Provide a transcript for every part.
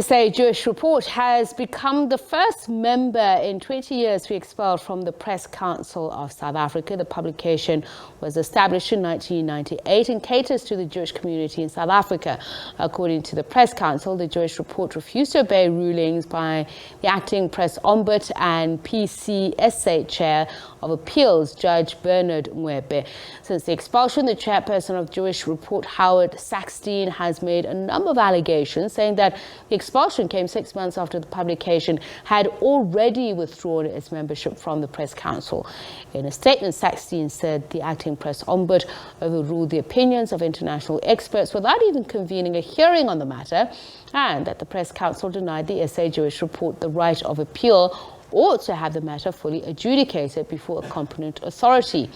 SA Jewish Report has become the first member in 20 years to be expelled from the Press Council of South Africa. The publication was established in 1998 and caters to the Jewish community in South Africa. According to the Press Council, the Jewish Report refused to obey rulings by the acting Press Ombud and PCSA Chair of Appeals, Judge Bernard Ngoepe. Since the expulsion, the chairperson of Jewish Report, Howard Saxton, has made a number of allegations, saying that the expulsion came 6 months after the publication had already withdrawn its membership from the Press Council. In a statement, Saxton said the acting Press Ombud overruled the opinions of international experts without even convening a hearing on the matter, and that the Press Council denied the SA Jewish Report the right of appeal or to have the matter fully adjudicated before a competent authority.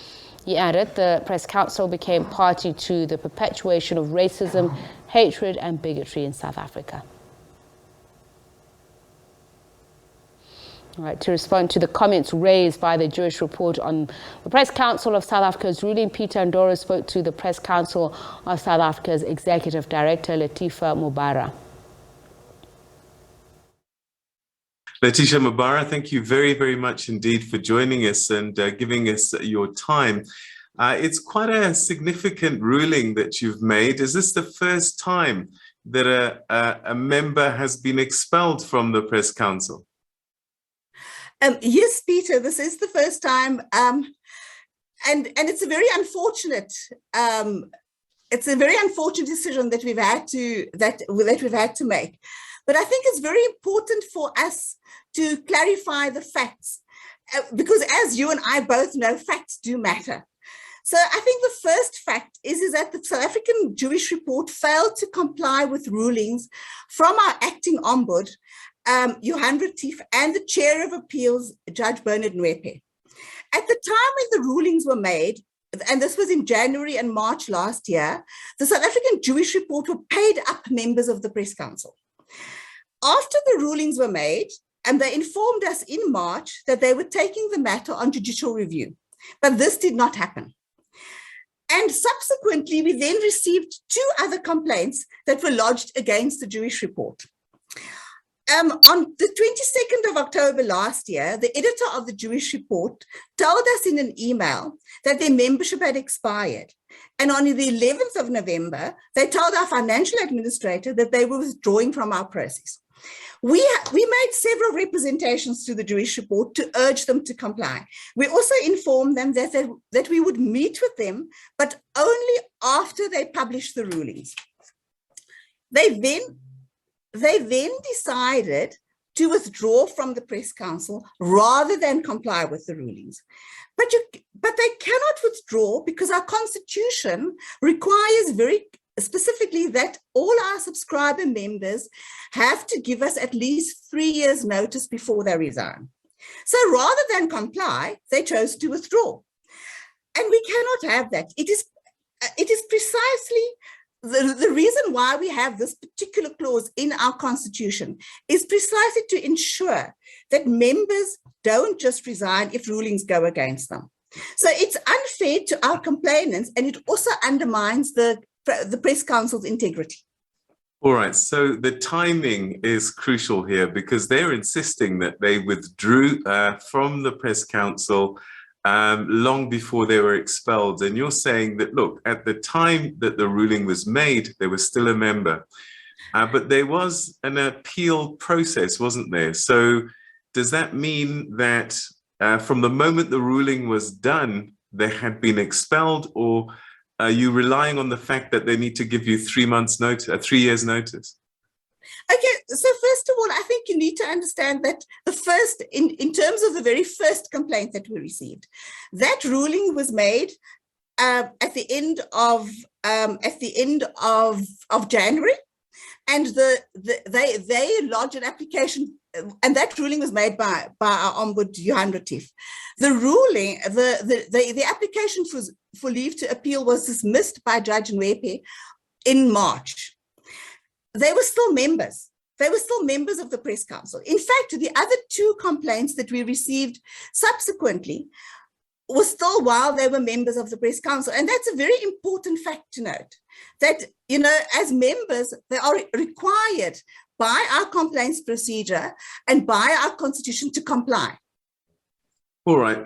He added the Press Council became party to the perpetuation of racism, hatred and bigotry in South Africa. All right, to respond to the comments raised by the Jewish Report on the Press Council of South Africa's ruling, Peter Ndoro spoke to the Press Council of South Africa's Executive Director, Latiefa Mobara. Latiefa Mobara, thank you very, very much indeed for joining us and giving us your time. It's quite a significant ruling that you've made. Is this the first time that a member has been expelled from the Press Council? Yes, Peter, this is the first time, and it's a very unfortunate decision that we've had to make. But I think it's very important for us to clarify the facts, because as you and I both know, facts do matter. So I think the first fact is that the South African Jewish Report failed to comply with rulings from our acting Ombud, Latiefa, and the Chair of Appeals, Judge Bernard Ngoepe. At the time when the rulings were made, and this was in January and March last year, the South African Jewish Report were paid up members of the Press Council. After the rulings were made, and they informed us in March that they were taking the matter on judicial review, but this did not happen. And subsequently, we then received 2 other complaints that were lodged against the Jewish Report. On the 22nd of October last year, the editor of the Jewish Report told us in an email that their membership had expired. And on the 11th of November, they told our financial administrator that they were withdrawing from our process. We made several representations to the Jewish Report to urge them to comply. We also informed them that we would meet with them, but only after they published the rulings. They then decided to withdraw from the Press Council rather than comply with the rulings. But they cannot withdraw because our constitution requires very specifically that all our subscriber members have to give us at least 3 years notice before they resign. So rather than comply, they chose to withdraw. And we cannot have that. It is precisely the reason why we have this particular clause in our constitution is precisely to ensure that members don't just resign if rulings go against them. So it's unfair to our complainants, and it also undermines the Press Council's integrity. All right, so the timing is crucial here because they're insisting that they withdrew from the Press Council long before they were expelled. And you're saying that, look, at the time that the ruling was made, they were still a member. But there was an appeal process, wasn't there? So does that mean that from the moment the ruling was done, they had been expelled, or are you relying on the fact that they need to give you 3 months notice, 3 years notice? Okay, so first of all, I think you need to understand that the first, in terms of the very first complaint that we received, that ruling was made at the end of January, and they lodged an application, and that ruling was made by our Ombud, Latiefa. The ruling, the application for leave to appeal was dismissed by Judge Ngoepe in March. They were still members. They were still members of the Press Council. In fact, the other 2 complaints that we received subsequently were still while they were members of the Press Council. And that's a very important fact to note, that, you know, as members, they are required by our complaints procedure and by our constitution to comply. All right,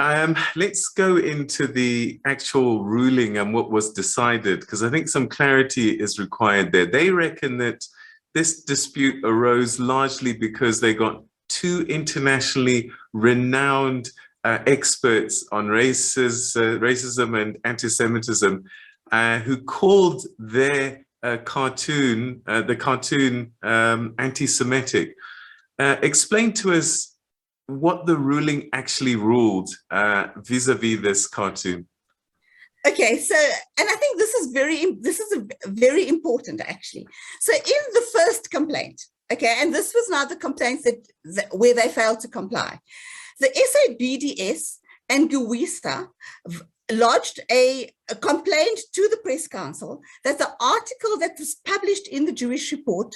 let's go into the actual ruling and what was decided, because I think some clarity is required there. They reckon that this dispute arose largely because they got two internationally renowned experts on racism and anti-Semitism who called their cartoon anti-Semitic. Explain to us what the ruling actually ruled vis-a-vis this cartoon. Okay, so, and I think this is very important actually. So in the first complaint, okay, and this was now the complaints where they failed to comply. The SABDS and Ngoepe lodged a complaint to the Press Council that the article that was published in the Jewish Report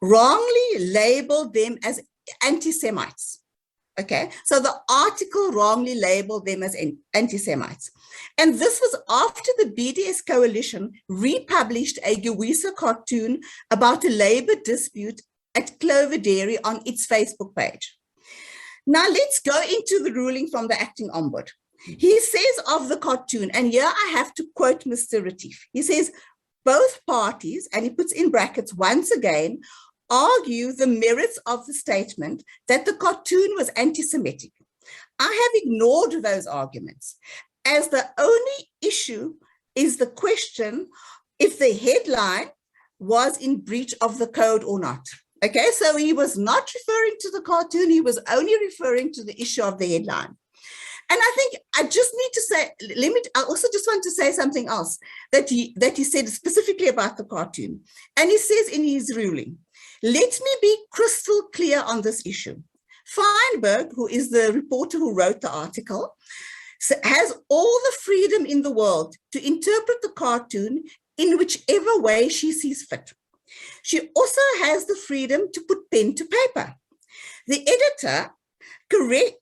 wrongly labeled them as anti-Semites. Okay, so the article wrongly labeled them as anti-Semites. And this was after the BDS coalition republished a Ngoepe cartoon about a labor dispute at Clover Dairy on its Facebook page. Now let's go into the ruling from the acting ombud. He says of the cartoon, and here I have to quote Mr. Latiefa. He says, both parties, and he puts in brackets once again, argue the merits of the statement that the cartoon was anti-Semitic. I have ignored those arguments, as the only issue is the question if the headline was in breach of the code or not. Okay, so he was not referring to the cartoon, he was only referring to the issue of the headline. And I think I just need to say, I also just want to say something else that he said specifically about the cartoon. And he says in his ruling, let me be crystal clear on this issue. Feinberg, who is the reporter who wrote the article, has all the freedom in the world to interpret the cartoon in whichever way she sees fit. She also has the freedom to put pen to paper. The editor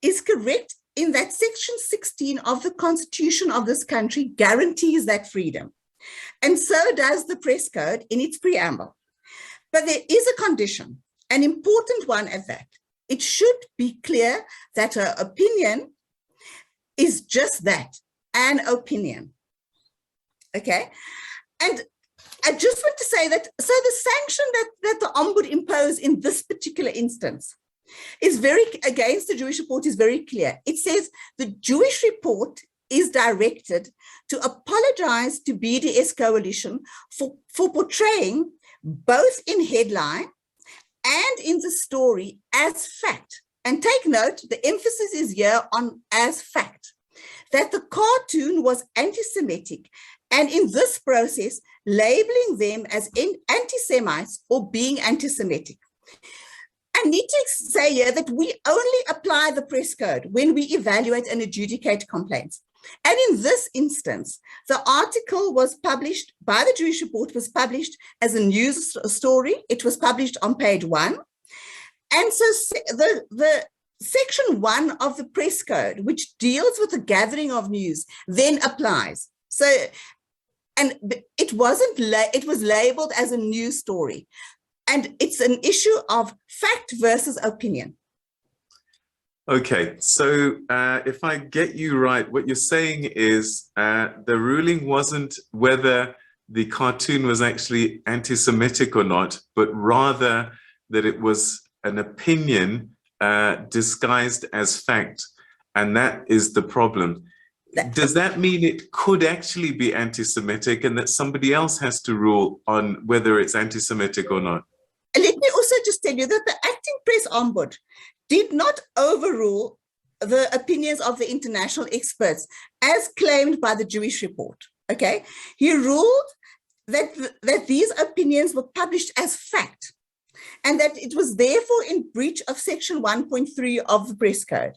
is correct in that Section 16 of the Constitution of this country guarantees that freedom. And so does the Press Code in its preamble. But there is a condition, an important one at that. It should be clear that her opinion is just that, an opinion. Okay? And I just want to say that, so the sanction that the Ombud imposed in this particular instance is against the Jewish Report is very clear. It says the Jewish Report is directed to apologize to BDS Coalition for portraying both in headline and in the story as fact. And take note, the emphasis is here on as fact, that the cartoon was anti-Semitic, and in this process, labeling them as anti-Semites or being anti-Semitic. I need to say here that we only apply the Press Code when we evaluate and adjudicate complaints. And in this instance, the article was published by the Jewish Report, was published as a news story. It was published on page 1. And so the Section 1 of the Press Code, which deals with the gathering of news, then applies. So, and it was labeled as a news story. And it's an issue of fact versus opinion. Okay, so if I get you right, what you're saying is the ruling wasn't whether the cartoon was actually anti-Semitic or not, but rather that it was an opinion disguised as fact, and that is the problem. Does that mean it could actually be anti-Semitic and that somebody else has to rule on whether it's anti-Semitic or not? Let me also just tell you that the acting Press Ombud did not overrule the opinions of the international experts as claimed by the Jewish Report, okay? He ruled that these opinions were published as fact and that it was therefore in breach of Section 1.3 of the Press Code.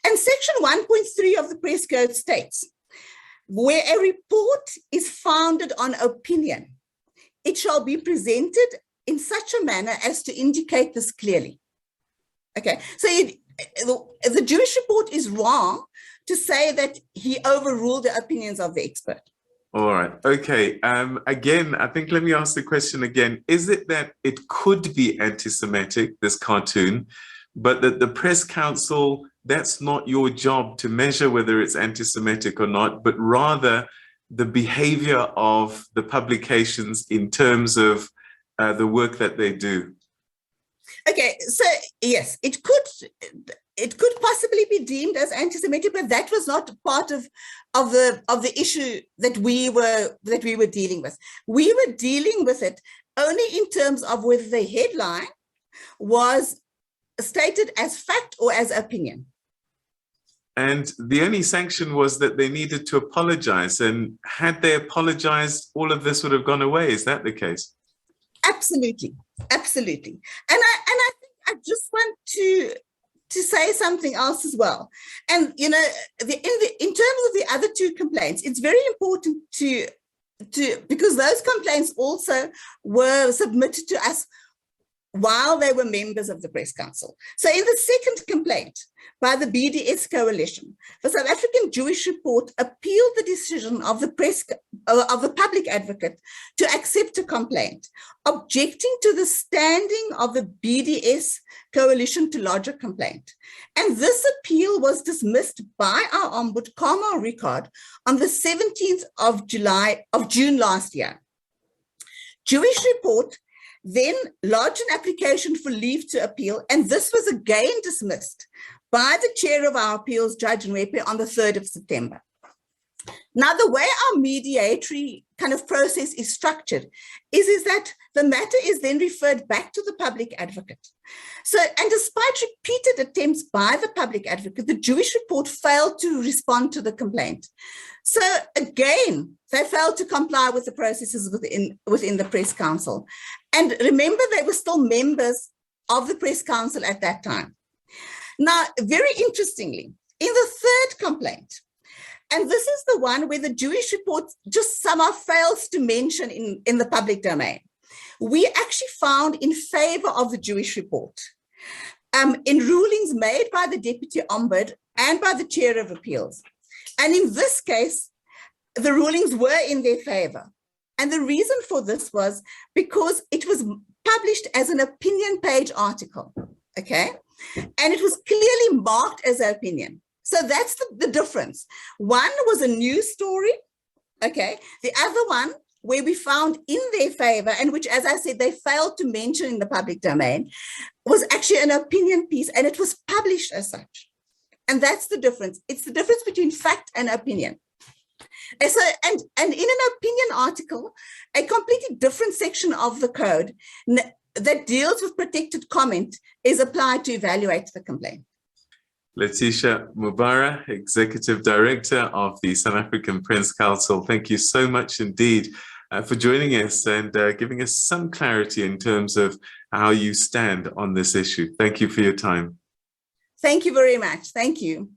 And Section 1.3 of the Press Code states, where a report is founded on opinion, it shall be presented in such a manner as to indicate this clearly. Okay, so the Jewish Report is wrong to say that he overruled the opinions of the expert. All right. Okay. Again, I think let me ask the question again. Is it that it could be anti-Semitic, this cartoon, but that the Press Council, that's not your job to measure whether it's anti-Semitic or not, but rather the behavior of the publications in terms of the work that they do? Okay, so yes, it could possibly be deemed as anti-Semitic, but that was not part of the issue that we were dealing with. We were dealing with it only in terms of whether the headline was stated as fact or as opinion. And the only sanction was that they needed to apologize. And had they apologized, all of this would have gone away. Is that the case? Absolutely, absolutely. And I think I just want to say something else as well. And you know, in terms of the other two complaints, it's very important to because those complaints also were submitted to us while they were members of the Press Council. So in the second complaint by the BDS Coalition, the South African Jewish Report appealed the decision of the public advocate to accept a complaint, objecting to the standing of the BDS Coalition to lodge a complaint. And this appeal was dismissed by our Ombud, Carmel Ricard, on the 17th of June last year. Jewish Report then lodged an application for leave to appeal, and this was again dismissed by the chair of our appeals, Judge Ngoepe, on the 3rd of September. Now, the way our mediatory kind of process is structured is that the matter is then referred back to the public advocate. So, and despite repeated attempts by the public advocate, the Jewish Report failed to respond to the complaint. So again, they failed to comply with the processes within the Press Council. And remember, they were still members of the Press Council at that time. Now, very interestingly, in the third complaint, and this is the one where the Jewish Report just somehow fails to mention in the public domain, we actually found in favor of the Jewish Report in rulings made by the Deputy Ombud and by the Chair of Appeals. And in this case, the rulings were in their favor. And the reason for this was because it was published as an opinion page article, okay? And it was clearly marked as an opinion. So that's the difference. One was a news story, okay? The other one, where we found in their favor, and which, as I said, they failed to mention in the public domain, was actually an opinion piece, and it was published as such. And that's the difference. It's the difference between fact and opinion. And so, and in an opinion article, a completely different section of the code that deals with protected comment is applied to evaluate the complaint. Latiefa Mobara, Executive Director of the South African Press Council, thank you so much indeed for joining us and giving us some clarity in terms of how you stand on this issue. Thank you for your time. Thank you very much. Thank you.